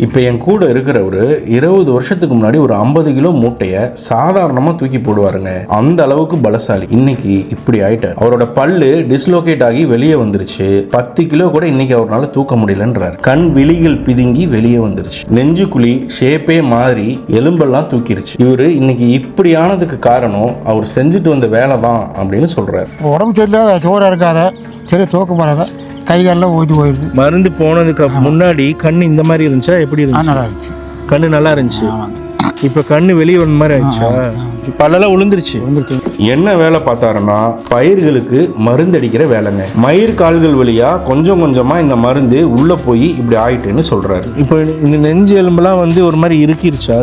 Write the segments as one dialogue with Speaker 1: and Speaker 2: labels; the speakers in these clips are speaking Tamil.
Speaker 1: இப்போ என் கூட இருக்கிறவர் 20 வருஷத்துக்கு முன்னாடி ஒரு 50 கிலோ மூட்டையை சாதாரணமாக தூக்கி போடுவாருங்க. அந்த அளவுக்கு பலசாலி. இன்னைக்கு இப்படி ஆயிட்டார். அவரோட பல்லு டிஸ்லோகேட் ஆகி வெளியே வந்துருச்சு. 10 கிலோ கூட இன்னைக்கு அவரால் தூக்க முடியலன்றார். கண் விழிகள் பிதுங்கி வெளியே வந்துருச்சு. நெஞ்சுக்குழி ஷேப்பே மாறி எலும்பெல்லாம் தூக்கிருச்சு. இவரு இன்னைக்கு இப்படி ஆனதுக்கு காரணம் அவர் செஞ்சுட்டு வந்த வேலை தான் அப்படின்னு சொல்றாரு.
Speaker 2: உடம்பு தெரியல, சோறா இருக்காரு, சரி தூக்க போறாரு, கைகாலெல்லாம் ஓய்ந்து போயிடுது.
Speaker 1: மருந்து போனதுக்கு முன்னாடி கண்ணு இந்த மாதிரி இருந்துச்சா? எப்படி இருந்துச்சு?
Speaker 2: நல்லா இருந்துச்சு.
Speaker 1: கண்ணு நல்லா இருந்துச்சு. இப்ப கண்ணு வெளியே வந்த மாதிரி ஆயிடுச்சா? பல்லெல்லாம் விழுந்துருச்சு. என்ன வேலை பார்த்தாருன்னா பயிர்களுக்கு மருந்து அடிக்கிற வேலைங்க. மயிர் கால்கள் வழியா கொஞ்சம் கொஞ்சமா இந்த மருந்து உள்ள போய் இப்படி ஆயிட்டுன்னு சொல்றாரு. இப்போ இந்த நெஞ்சு எலும்பெல்லாம் வந்து ஒரு மாதிரி இருக்கிருச்சா?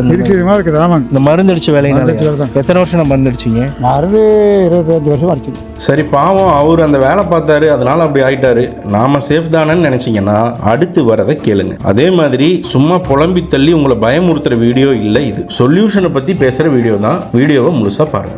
Speaker 1: இந்த மருந்து அடிச்ச வேலையினால எத்தனை வருஷம் நான் மருந்து அடிச்சிங்க?
Speaker 2: 25 வருஷம் அடிச்சு.
Speaker 1: சரி, பாவம் அவர் அந்த வேலை பார்த்தாரு, அதனால அப்படி ஆயிட்டாரு. நாம சேஃப் தானேன்னு நினைச்சீங்கன்னா அடுத்து வரதை கேளுங்க. அதே மாதிரி சும்மா புலம்பி தள்ளி உங்களை பயமுறுத்துற வீடியோ இல்லை, இது சொல்யூஷனை பத்தி பேசுற வீடியோ தான். வீடியோவை முழுசா பாருங்க.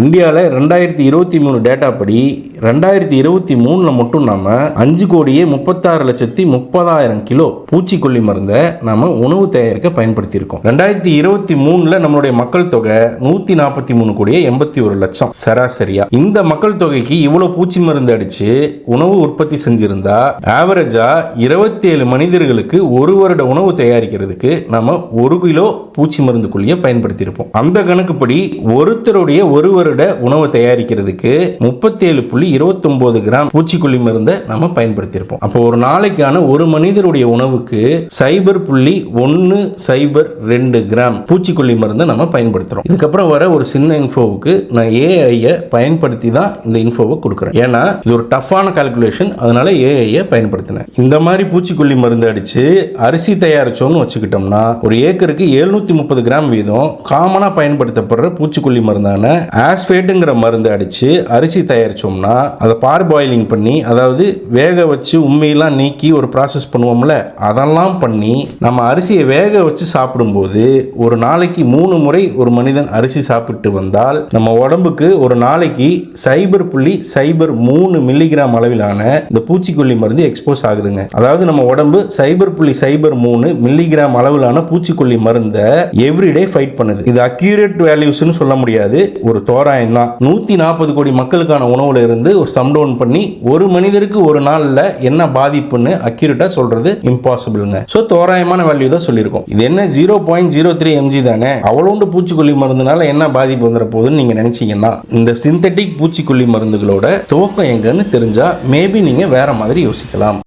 Speaker 1: இந்தியாவில் 2023 டேட்டா படி 2023 மட்டும் நாம 5,36,30,000 கிலோ பூச்சிக்கொல்லி மருந்தை நாம உணவு தயாரிக்க பயன்படுத்தியிருக்கோம். 2023 நம்மளுடைய மக்கள் தொகை 143,81,00,000 சராசரியா. இந்த மக்கள் தொகைக்கு இவ்வளவு பூச்சி மருந்து அடிச்சு உணவு உற்பத்தி செஞ்சிருந்தா ஆவரேஜா 27 மனிதர்களுக்கு ஒரு வருட உணவு தயாரிக்கிறதுக்கு நாம 1 கிலோ பூச்சி மருந்துக்குள்ளிய பயன்படுத்தியிருப்போம். அந்த கணக்குப்படி ஒருத்தருடைய ஒரு வருட உணவு தயாரிக்கிறதுக்கு 37.29 கிராம் பூச்சிக்கொல்லி மருந்தை நம்ம பயன்படுத்தியிருப்போம். அப்போ ஒரு நாளைக்கான ஒரு மனிதருடைய உணவுக்கு 0.102 கிராம் பூச்சிக்கொல்லி மருந்தை நம்ம பயன்படுத்துறோம். இதுக்கப்புறம் வர ஒரு சின்ன இன்ஃபோவுக்கு நான் ஏஐயை பயன்படுத்தி தான் இந்த இன்ஃபோவை கொடுக்குறேன். ஏன்னா இது ஒரு டஃப்பான கால்குலேஷன், அதனால ஏஐயை பயன்படுத்தினேன். இந்த மாதிரி பூச்சிக்கொல்லி மருந்து அடிச்சு அரிசி தயாரிச்சோம்னு வச்சுக்கிட்டோம்னா ஒரு ஏக்கருக்கு 730 கிராம் வீதம் காமனா பயன்படுத்தப்படுற பூச்சிக்கொல்லி மருந்தான ஆஸ்பேட்டுங்கிற மருந்து அடிச்சு அரிசி தயாரிச்சோம்னா அதை பார்பாயிலிங் பண்ணி, அதாவது வேக வச்சு உண்மையெல்லாம் நீக்கி ஒரு ப்ராசஸ் பண்ணுவோம்ல, அதெல்லாம் பண்ணி நம்ம அரிசியை வேக வச்சு சாப்பிடும்போது ஒரு நாளைக்கு 3 முறை ஒரு மனிதன் அரிசி சாப்பிட்டு வந்தால் நம்ம உடம்புக்கு ஒரு நாளைக்கு 0.03 மில்லிகிராம் அளவிலான இந்த பூச்சிக்கொல்லி மருந்து எக்ஸ்போஸ் ஆகுதுங்க. அதாவது நம்ம உடம்பு 0.03 மில்லிகிராம் அளவிலான பூச்சிக்கொல்லி மருந்தை எவ்ரிடே ஃபைட் பண்ணுது. இது அக்யூரேட் வேல்யூஸ்னு சொல்ல முடியாது, ஒரு தோராயம் தான். 140 கோடி மக்களுக்கான உணவுல இருந்து ஒரு சம் டவுன் பண்ணி ஒரு மனிதருக்கு ஒரு நாள்ல என்ன பாதிப்புன்னு அக்யூரேட்டா சொல்றது இம்பாசிபிள்ங்க. சோ தோராயமான வேல்யூ தான் சொல்லியிருக்கோம். இது என்ன 0.03 mg தானே, அவ்வளோண்டு பூச்சிக்கொல்லி மருந்துனால என்ன பாதிப்பு வந்துட போகுதுன்னு நீங்க நினைச்சீங்கன்னா இந்த சிந்தட்டிக் பூச்சிக்கொல்லி மருந்துகளோட துவக்கம் எங்கன்னு தெரிஞ்சா மேபி நீங்க வேற மாதிரி யோசிக்கலாம்.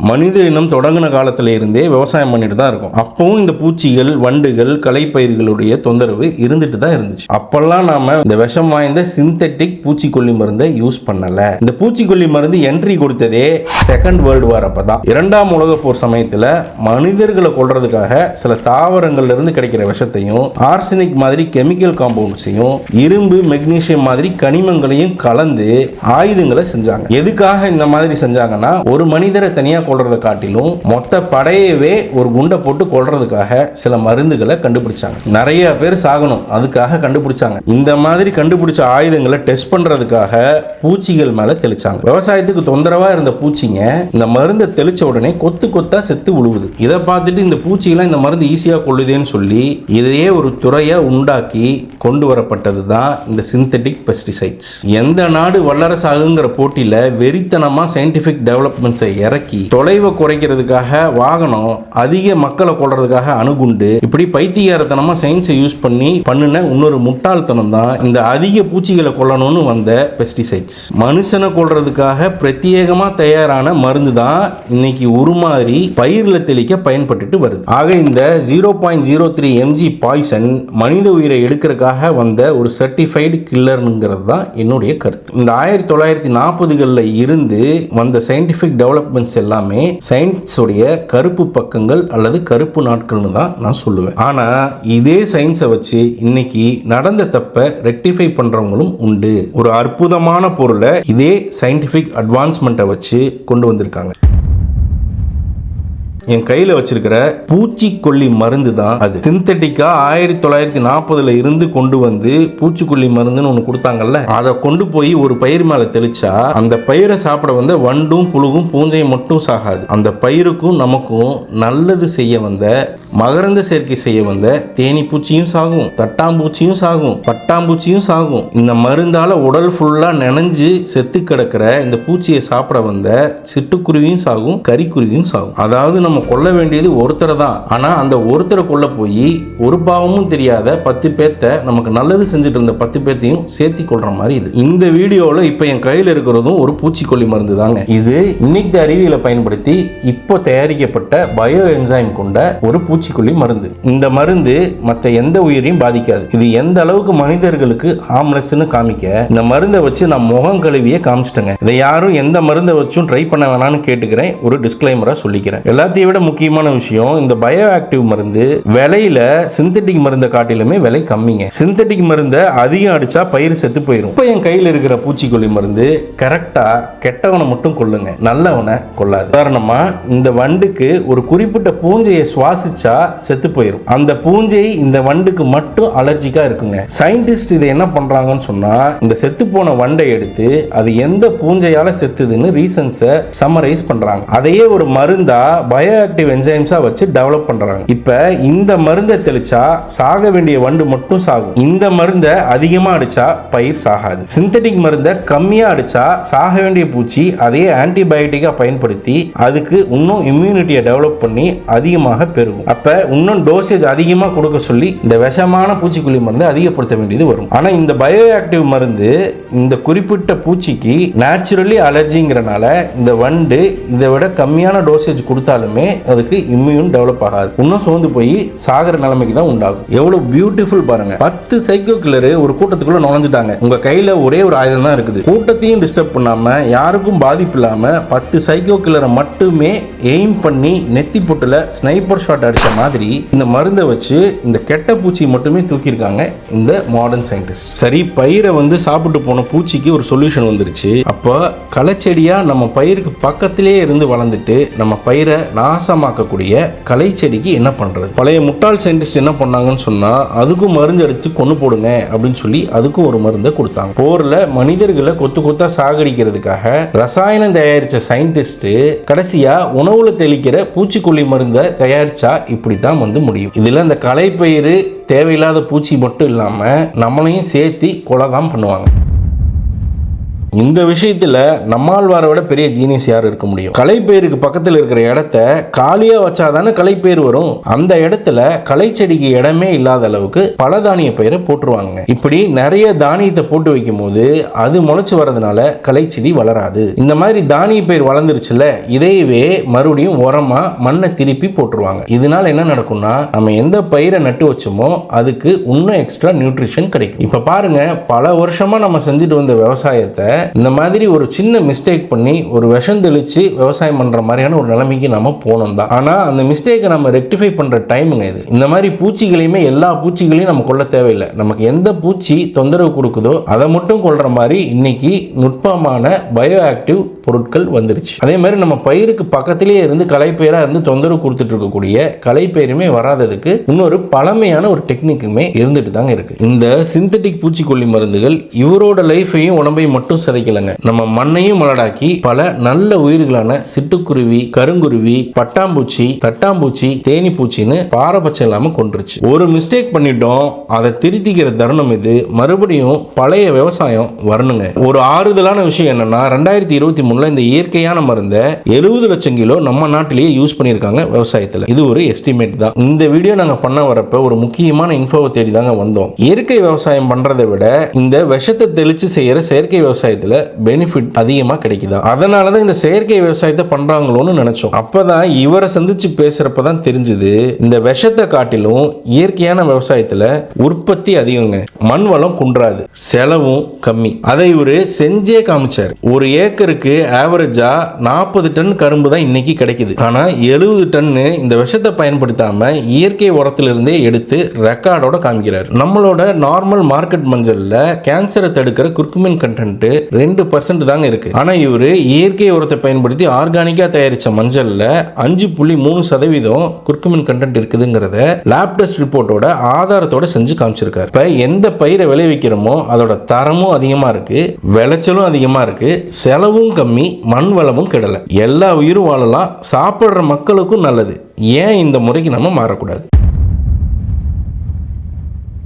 Speaker 1: மனித இனம் தொடங்கின காலத்துல இருந்தே விவசாயம் பண்ணிட்டு தான் இருக்கும். அப்பவும் இந்த பூச்சிகள், வண்டுகள், களைப்பயிர்களுடைய தொந்தரவு இருந்துட்டு தான் இருந்துச்சு. அப்பெல்லாம் நாம இந்த விஷம் வாய்ந்த சிந்தட்டிக் பூச்சிக்கொல்லி மருந்தை யூஸ் பண்ணல. இந்த பூச்சிக்கொல்லி மருந்து என்ட்ரி கொடுத்ததே செகண்ட் வேர்ல்டு வார் அப்பதான். 2ஆம் உலக போர் சமயத்துல மனிதர்களை கொல்றதுக்காக சில தாவரங்கள்ல இருந்து கிடைக்கிற விஷத்தையும் ஆர்சனிக் மாதிரி கெமிக்கல் காம்பவுண்ட்ஸையும் இரும்பு, மெக்னீசியம் மாதிரி கனிமங்களையும் கலந்து ஆயுதங்களை செஞ்சாங்க. எதுக்காக இந்த மாதிரி செஞ்சாங்கன்னா ஒரு மனிதரை தனியா கொல்றதை காட்டிலும் மொத்த படையவே ஒரு குண்டை போட்டு கொல்றதுக்காக சில மருந்துகளை கண்டுபிடிச்சாங்க. நிறைய பேர் சாகணும், அதுக்காக கண்டுபிடிச்சாங்க. இந்த மாதிரி கண்டுபிடிச்ச ஆயுதங்களை டெஸ்ட் பண்றதுக்காக பூச்சிகள் மேல தெளிச்சாங்க. விவசாயத்துக்கு தொந்தரவா இருந்த பூச்சிங்க இந்த மருந்தை தெளிச்ச உடனே கொத்து கொத்தா செத்து விழுவுது. இதை பார்த்துட்டு இந்த பூச்சிகளை இந்த மருந்து ஈஸியா கொள்ளுதேன்னு சொல்லி இதையே ஒரு துறையை உண்டாக்கி கொண்டு வரப்பட்டது தான் இந்த சிந்தட்டிக் பெஸ்டிசைட்ஸ். எந்த நாடு வல்லரசு ஆகுங்கிற போட்டியில வெறித்தனமா சயின்டிபிக் டெவலப்மெண்ட்ஸை இறக்கி தொலைவை குறைக்கிறதுக்காக வாகனம், அதிக மக்களை கொள்றதுக்காக அணுகுண்டு, இப்படி பைத்தியகாரத்தனமா சயின்ஸை யூஸ் பண்ணி பண்ணின இன்னொரு முட்டாள்தனம் தான் இந்த அதிக பூச்சிகளை கொல்லணும்னு வந்த பெஸ்டிசைட்ஸ். மனுஷனை கொல்றதுக்காக பிரத்யேகமா தயாரான மருந்து தான் இன்னைக்கு உருமாறி பயிர்ல தெளிக்க பயன்பட்டு வருது. ஆக இந்த 0.03 mg பாய்சன் மனித உயிரை எடுக்கிறதுக்காக வந்த ஒரு சர்டிஃபைடு கில்லர்ங்கிறது தான் என்னுடைய கருத்து. இந்த 1940களில் இருந்து வந்த சயின்டிபிக் டெவலப்மெண்ட்ஸ் எல்லாமே சயின்ஸ் உடைய கருப்பு பக்கங்கள் அல்லது கருப்பு நாட்கள்னு தான் நான் சொல்லுவேன். ஆனா இதே சயின்ஸை வச்சு இன்னைக்கு நடந்த தப்ப ரெக்டிஃபை பண்றவங்களும் உண்டு. ஒரு அற்புதமான பொருளை இதே சயின்டிபிக் அட்வான்ஸ்மெண்ட்டை வச்சு கொண்டு வந்திருக்காங்க. என் கையில வச்சிருக்கிற பூச்சிக்கொல்லி மருந்து தான் அது. சிந்தட்டிக்கா 1940 இருந்து கொண்டு வந்து பூச்சிக்கொல்லி மருந்துன்னு ஒன்று கொடுத்தாங்கல்ல, அதை கொண்டு போய் ஒரு பயிர் மேல தெளிச்சா அந்த பயிரை சாப்பிட வந்த வண்டும் புழுகும் பூஞ்சையும் மட்டும் சாகாது, அந்த பயிருக்கும் நமக்கும் நல்லது செய்ய வந்த மகரந்த சேர்க்கை செய்ய வந்த தேனி பூச்சியும் சாகும், தட்டாம்பூச்சியும் சாகும், பட்டாம்பூச்சியும் சாகும். இந்த மருந்தால உடல் ஃபுல்லா நனைஞ்சு செத்து கிடக்கிற இந்த பூச்சியை சாப்பிட வந்த சிட்டுக்குருவியும் சாகும், கறிக்குருவியும் சாகும். அதாவது நம்ம கொல்ல வேண்டியது ஒருத்தரை தான், ஆனா அந்த ஒருத்தரை கொல்ல போய் ஒரு பாவமும் தெரியாத 10 பேர்த்த நமக்கு நல்லது செஞ்சுட்டு இருந்த 10 பேர்த்தையும் சேர்த்தி கொள்ற மாதிரி இது. இந்த வீடியோல இப்ப என் கையில் இருக்கிறதும் ஒரு பூச்சிக்கொல்லி மருந்து தாங்க. இது இன்னைக்கு அறிவியலை பயன்படுத்தி இப்போ தயாரிக்கப்பட்ட பயோ என்சைம் கொண்ட ஒரு பூச்சிக்கொல்லி மருந்து. இந்த மருந்து மற்ற எந்த உயிரையும் பாதிக்காது. இது எந்த அளவுக்கு மனிதர்களுக்கு ஹார்ம்லெஸ்னு காமிக்க இந்த மருந்தை வச்சு நான் முகம் கழுவியே காமிச்சிட்டேங்க. இதை யாரும் எந்த மருந்தை வச்சும் ட்ரை பண்ண வேணாம்னு கேட்டுக்கிறேன். ஒரு டிஸ்க்ளைமரா சொல்லிக்கிறேன். எல்லாத்தையும் விட முக்கியமான விஷயம், இந்த பயோ ஆக்டிவ் மருந்து விலையில சிந்தட்டிக் மருந்தை காட்டிலுமே விலை கம்மிங்க. சிந்தட்டிக் மருந்தை அதிகம் அடிச்சா பயிர் செத்து போயிடும். இப்போ என் கையில் இருக்கிற பூச்சிக்கொல்லி மருந்து கரெக்டா கெட்டவனை மட்டும் கொல்லுங்க, நல்லவனை கொள்ளாது. உதாரணமா இந்த வண்டுக்கு ஒரு குறிப்பிட்ட பூஞ்சையை சுவாசிச்சா செத்து போயிடும். அந்த பூஞ்சை இந்த வண்டுக்கு மட்டும் அலர்ஜிக்கா இருக்குங்க. சயின்டிஸ்ட் இதை என்ன பண்றாங்கன்னு சொன்னா, இந்த செத்து போன வண்டை எடுத்து அது எந்த பூஞ்சையால செத்துதுன்னு ரீசன்ஸை சம்மரைஸ் பண்றாங்க. அதையே ஒரு மருந்தா பயோ ஆக்டிவ் என்சைம்ஸா வச்சு டெவலப் பண்றாங்க. இப்ப இந்த மருந்தை தெளிச்சா சாக வேண்டிய வண்டு மட்டும் சாகும். இந்த மருந்தை அதிகமா அடிச்சா பயிர் சாகாது. சிந்தட்டிக் மருந்தை கம்மியா அடிச்சா சாக வேண்டிய பூச்சி அதையே ஆன்டிபயோட்டிக்கா பயன்படுத்தி அதுக்கு இன்னும் இம்யூனிட்டியை டெவலப் பண்ணி அதிகமாக பெருகும். அப்ப இன்னும் டோசேஜ் அதிகமா கொடுக்க சொல்லி இந்த விஷமான பூச்சிக்கொல்லி மருந்து அதிகப்படுத்த வேண்டியது வரும். ஆனா இந்த பயோ ஆக்டிவ் மருந்து இந்த குறிப்பிட்ட பூச்சிக்கு நேச்சுரலி அலர்ஜிங்கிறனால இந்த வண்டு இதை விட கம்மியான டோசேஜ் கொடுத்தாலுமே அதுக்கு இம்யூன் டெவலப் ஆகாது, இன்னும் சோர்ந்து போய் சாகர நிலைமைக்கு தான் உண்டாகும். எவ்வளவு பியூட்டிஃபுல் பாருங்க. 10 சைக்கோ கில்லர் ஒரு கூட்டத்துக்குள்ள நுழைஞ்சிட்டாங்க. உங்க கையில ஒரே ஒரு ஆயுதம் தான் இருக்குது. கூட்டத்தையும் டிஸ்டர்ப் பண்ணாம யாருக்கும் பாதிப்பு இல்லாம 10 சைக்கோ கில்லரை மட்டுமே எய்ம் பண்ணி நெத்தி பொட்டுல ஸ்னைப்பர் ஷாட் அடிச்ச மாதிரி இந்த மருந்தை வச்சு இந்த கெட்ட பூச்சி மட்டுமே தூக்கியிருக்காங்க இந்த மாடர்ன் சயின்டிஸ்ட். சரி, பயிரை வந்து சாப்பிட்டு போன பூச்சிக்கு ஒரு சொல்யூஷன் வந்துருச்சு. அப்போ களைச்செடியா நம்ம பயிருக்கு பக்கத்திலே இருந்து வளர்ந்துட்டு நம்ம பயிரை நாசமாக்கக்கூடிய களை செடிக்கு என்ன பண்றது? பழைய முட்டாள் சயின்டிஸ்ட் என்ன பண்ணாங்கன்னு சொன்னா, அதுக்கும் மருந்து அடிச்சு கொண்டு போடுங்க அப்படின்னு சொல்லி அதுக்கும் ஒரு மருந்தை கொடுத்தாங்க. போர்ல மனிதர்களை கொத்து கொத்தா சாகடிக்கிறதுக்காக ரசாயனம் தயாரிச்ச சயின்டிஸ்ட் கடைசியா உணவுல தெளிக்கிற பூச்சிக்கொல்லி மருந்தை தயாரிச்சா இப்படித்தான் வந்து முடியும். இதுல இந்த களை பயிறு தேவையில்லாத பூச்சி மட்டும் இல்லாம நம்மளையும் சேர்த்து கொலை தான் பண்ணுவாங்க. இந்த விஷயத்தில் நம்மாழ்வாரை விட பெரிய ஜீனியஸ் யார் இருக்க முடியும்? களைப்பயிருக்கு பக்கத்தில் இருக்கிற இடத்த காலியாக வச்சாதானே களைப்பயிர் வரும். அந்த இடத்துல களை செடிக்கு இடமே இல்லாத அளவுக்கு பல தானிய பயிரை போட்டுருவாங்க. இப்படி நிறைய தானியத்தை போட்டு வைக்கும் போது அது முளைச்சு வர்றதுனால களை செடி வளராது. இந்த மாதிரி தானிய பயிர் வளர்ந்துருச்சுல, இதையவே மறுபடியும் உரமா மண்ணை திருப்பி போட்டுருவாங்க. இதனால என்ன நடக்கும்னா, நம்ம எந்த பயிரை நட்டு வச்சோமோ அதுக்கு இன்னும் எக்ஸ்ட்ரா நியூட்ரிஷன் கிடைக்கும். இப்ப பாருங்க, பல வருஷமா நம்ம செஞ்சுட்டு வந்த விவசாயத்தை இந்த மாதிரி ஒரு சின்ன மிஸ்டேக் பண்ணி ஒரு விஷம் தெளிச்சு விவசாயம் பண்ற மாதிரியான ஒரு நிலைமைக்கு நம்ம போனோம் தான். ஆனா அந்த மிஸ்டேக்கை நம்ம ரெக்டிஃபை பண்ற டைமுங்க இது. இந்த மாதிரி பூச்சிகளையுமே எல்லா பூச்சிகளையும் நம்ம கொல்ல தேவையில்லை. நமக்கு எந்த பூச்சி தொந்தரவு கொடுக்குதோ அதை மட்டும் கொல்ற மாதிரி இன்னைக்கு நுட்பமான பயோ ஆக்டிவ் பொருட்கள் வந்துருச்சு. அதே மாதிரி நம்ம பயிருக்கு பக்கத்திலேயே இருந்து களைப்பயிரா இருந்து தொந்தரவு கொடுத்துட்டு இருக்கக்கூடிய களைப்பயிருமே வராததுக்கு இன்னொரு பழமையான ஒரு டெக்னிக்குமே இருந்துட்டு தாங்க இருக்கு. இந்த சிந்தட்டிக் பூச்சிக்கொல்லி மருந்துகள் இவரோட லைஃபையும் உடம்பையும் மட்டும் சிதைக்கலங்க, நம்ம மண்ணையும் மலடாக்கி பல நல்ல உயிர்களான சிட்டுக்குருவி, கருங்குருவி, பட்டாம்பூச்சி, தட்டாம்பூச்சி, தேனி பூச்சின்னு பாரபட்சம் இல்லாம கொண்டுருச்சு. ஒரு மிஸ்டேக் பண்ணிட்டோம், அதை திருத்திக்கிற தருணம் இது. மறுபடியும் பழைய விவசாயம் வரணுங்க. ஒரு ஆறுதலான விஷயம் என்னன்னா, 2023 இந்த இயற்கையான மருந்தை 70 லட்சம் கிலோ நம்ம நாட்டிலேயே யூஸ் பண்ணியிருக்காங்க விவசாயத்தில். இது ஒரு எஸ்டிமேட் தான். இந்த வீடியோ நாங்கள் பண்ண வரப்ப ஒரு முக்கியமான இன்ஃபோவை தேடி தாங்க வந்தோம். இயற்கை விவசாயம் பண்றதை விட இந்த விஷத்தை தெளிச்சு செய்யற செயற்கை விவசாயத்தில் பெனிஃபிட் அதிகமாக கிடைக்குதா, அதனால தான் இந்த செயற்கை விவசாயத்தை பண்றாங்களோன்னு நினைச்சோம். அப்பதான் இவரை சந்திச்சு பேசுறப்பதான் தெரிஞ்சது, இந்த விஷத்தை காட்டிலும் இயற்கையான விவசாயத்தில் உற்பத்தி அதிகங்க, மண் வளம் குன்றாது, செலவும் கம்மி. அதை இவரு செஞ்சே காமிச்சார். ஒரு ஏக்கருக்கு ஆவரேஜா 40 டன் கரும்பு தான் இன்னைக்கு கிடைக்குது. ஆனா 70 டன் இந்த விஷத்தை பயன்படுத்தாம இயற்கை உரத்திலிருந்தே எடுத்து ரெக்கார்டோட காமிக்கிறார். நம்மளோட நார்மல் மார்க்கெட் மஞ்சள்ல கேன்சரை தடுக்கிற குர்குமின் கண்டென்ட் 2% தாங்க இருக்கு. ஆனா இவரு இயற்கை உரத்தை பயன்படுத்தி ஆர்கானிக்கா தயாரிச்ச மஞ்சள்ல 5.3% குர்குமின் கண்டென்ட் இருக்குதுங்கிறத லேப் டெஸ்ட் ரிப்போர்ட்டோட ஆதாரத்தோட செஞ்சு காமிச்சிருக்காரு. இப்ப எந்த பயிரை விளைவிக்கிறோமோ அதோட தரமும் அதிகமா இருக்கு, விளைச்சலும் அதிகமா இருக்கு, செலவும் கம்மி, மண் வளமும் கெடல. எல்லா உயிரும் வாழலாம், சாப்பிடுற மக்களுக்கும் நல்லது. ஏன் இந்த முறைக்கு நம்ம மாறக்கூடாது?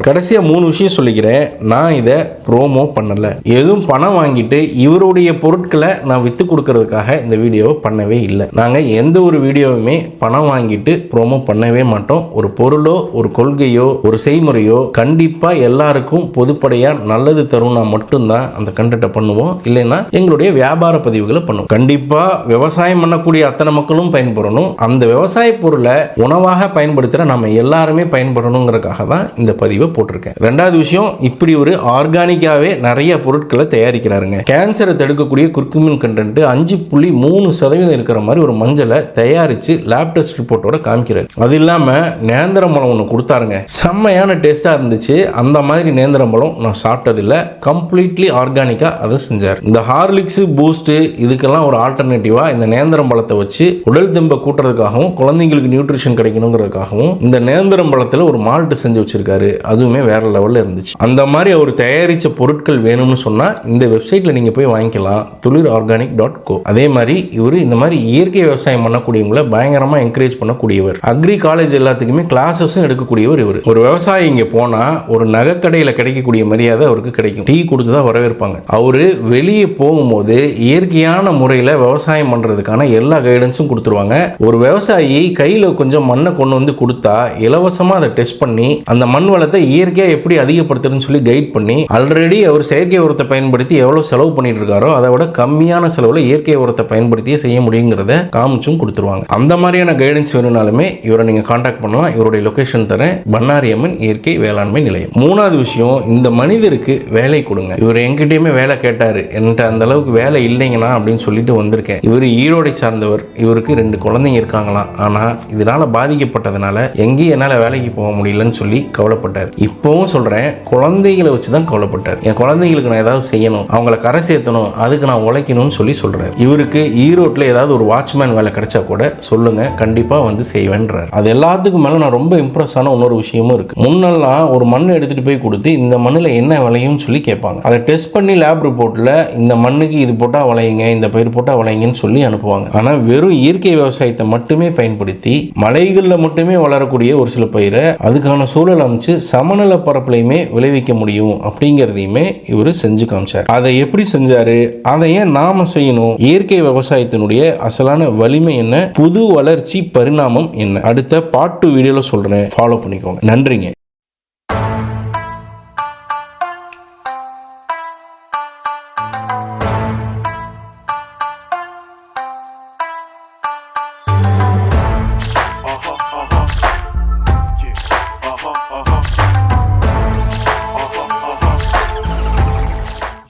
Speaker 1: கடைசியாக 3 விஷயம் சொல்லிக்கிறேன். நான் இதை ப்ரோமோ பண்ணலை, எதுவும் பணம் வாங்கிட்டு இவருடைய பொருட்களை நான் விற்று கொடுக்கறதுக்காக இந்த வீடியோவை பண்ணவே இல்லை. நாங்கள் எந்த ஒரு வீடியோவுமே பணம் வாங்கிட்டு ப்ரோமோ பண்ணவே மாட்டோம். ஒரு பொருளோ ஒரு கொள்கையோ ஒரு செய்முறையோ கண்டிப்பாக எல்லாருக்கும் பொதுப்படையாக நல்லது தரும்னா மட்டும்தான் அந்த கண்டென்ட்டை பண்ணுவோம். இல்லைன்னா எங்களுடைய வியாபார பதிவுகளை பண்ணுவோம். கண்டிப்பாக விவசாயம் பண்ணக்கூடிய அத்தனை மக்களும் பயன்பெறணும். அந்த விவசாய பொருளை உணவாக பயன்படுத்துகிற நம்ம எல்லாருமே பயன்படணுங்கிறதுக்காக தான் இந்த பதிவை போட்டிருக்கேன். ரெண்டாவது விஷயம், இப்படி ஒரு ஆர்கானிக்காவே நிறைய பொருட்களை தயாரிக்கிறாருங்க. கேன்சரை தடுக்கக்கூடிய குர்குமின் கண்டென்ட் 5.3% இருக்கிற மாதிரி ஒரு மஞ்சளை தயாரிச்சு லேப் டெஸ்ட் ரிப்போர்ட்டோட காமிக்கிறாரு. அது இல்லாம நேந்திரம்பழம் ஒன்று கொடுத்தாருங்க, செம்மையான டேஸ்டா இருந்துச்சு. அந்த மாதிரி நேந்திரம்பழம் நான் சாப்பிட்டதில்லை. கம்ப்ளீட்லி ஆர்கானிக்கா அதை செஞ்சார். இந்த ஹார்லிக்ஸ் பூஸ்ட் இதுக்கெல்லாம் ஒரு ஆல்டர்னேட்டிவா இந்த நேந்திரம்பழத்தை வச்சு உடல் தெம்பை கூட்டுறதுக்காகவும் குழந்தைங்களுக்கு நியூட்ரிஷன் கிடைக்கணுங்கிறதுக்காகவும் இந்த நேந்திரம்பழத்தில் ஒரு மால்ட் செஞ்சு வச்சிருக்காரு. அதுவுமே வேற லெவலில் இருந்துச்சு. அந்த மாதிரி அவர் தயாரித்த பொருட்கள் வேணும்னு சொன்னால் இந்த வெப்சைட்டில் நீங்கள் போய் வாங்கிக்கலாம், tulirorganic.co. அதே மாதிரி இவர் இந்த மாதிரி இயற்கை விவசாயம் பண்ணக்கூடியவங்களை பயங்கரமாக என்கரேஜ் பண்ணக்கூடியவர். அக்ரி காலேஜ் எல்லாத்துக்குமே கிளாஸஸும் எடுக்கக்கூடியவர் இவர். ஒரு விவசாயி இங்கே போனால் ஒரு நகைக்கடையில் கிடைக்கக்கூடிய மரியாதை அவருக்கு கிடைக்கும். டீ கொடுத்து தான் வரவேற்பாங்க. அவர் வெளியே போகும்போது இயற்கையான முறையில் விவசாயம் பண்ணுறதுக்கான எல்லா கைடன்ஸும் கொடுத்துருவாங்க. ஒரு விவசாயி கையில் கொஞ்சம் மண்ணை கொண்டு வந்து கொடுத்தா இலவசமாக அதை டெஸ்ட் பண்ணி அந்த மண் வளத்தை இயற்கையாக எப்படி அதிகப்படுத்துறதுன்னு சொல்லி கைட் பண்ணி ஆல்ரெடி அவர் செயற்கை உரத்தை பயன்படுத்தி எவ்வளோ செலவு பண்ணிட்டு இருக்காரோ அதை விட கம்மியான செலவில் இயற்கை உரத்தை பயன்படுத்தியே செய்ய முடியுங்கிறத காமிச்சும் கொடுத்துருவாங்க. அந்த மாதிரியான கைடன்ஸ் வேணும்னாலுமே இவரை நீங்கள் கான்டாக்ட் பண்ணலாம். இவருடைய லொகேஷன் தரேன், பண்ணாரி அம்மன் இயற்கை வேளாண்மை நிலையம். 3வது விஷயம், இந்த மனிதருக்கு வேலை கொடுங்க. இவர் என்கிட்டயுமே வேலை கேட்டார், என்கிட்ட அந்த அளவுக்கு வேலை இல்லைங்கண்ணா அப்படின்னு சொல்லிட்டு வந்திருக்கேன். இவர் ஈரோடை சார்ந்தவர், இவருக்கு 2 குழந்தைங்க இருக்காங்களாம். ஆனால் இதனால பாதிக்கப்பட்டதுனால எங்கேயும் என்னால் வேலைக்கு போக முடியலன்னு சொல்லி கவலைப்பட்டார். இப்போவும் சொல்கிறேன், குழந்தைகளை வச்சு தான் கவலைப்பட்டார். என் குழந்தைங்களுக்கு நான் ஏதாவது செய்யணும், அவங்கள கரை சேர்த்தணும், அதுக்கு நான் உழைக்கணும்னு சொல்கிறார். இவருக்கு ஈரோட்டில் ஏதாவது ஒரு வாட்ச்மேன் வேலை கிடைச்சா கூட சொல்லுங்க, கண்டிப்பாக வந்து செய்வேன்றார். அது எல்லாத்துக்கும் மேலே நான் ரொம்ப இம்ப்ரெஸ் ஆன இன்னொரு விஷயமும் இருக்குது. முன்னெல்லாம் ஒரு மண் எடுத்துகிட்டு போய் கொடுத்து இந்த மண்ணில் என்ன விளையும்னு சொல்லி கேட்பாங்க. அதை டெஸ்ட் பண்ணி லேப் ரிப்போர்ட்டில் இந்த மண்ணுக்கு இது போட்டால் விளையுங்க, இந்த பயிர் போட்டால் விளையுங்கன்னு சொல்லி அனுப்புவாங்க. ஆனால் வெறும் இயற்கை விவசாயத்தை மட்டுமே பயன்படுத்தி மலைகளில் மட்டுமே வளரக்கூடிய ஒரு சில பயிரை அதுக்கான சூழல் அமைச்சு சமநில பரப்புலையுமே விளைவிக்க முடியும் அப்படிங்கிறதையுமே இவர் செஞ்சு காமிச்சார். அதை எப்படி செஞ்சாரு, அதை ஏன் நாம செய்யணும், இயற்கை விவசாயத்தினுடைய அசலான வலிமை என்ன, புது வளர்ச்சி பரிணாமம் என்ன, அடுத்த பார்ட் 2 வீடியோல சொல்றேன். ஃபாலோ பண்ணிக்கோங்க. நன்றிங்க.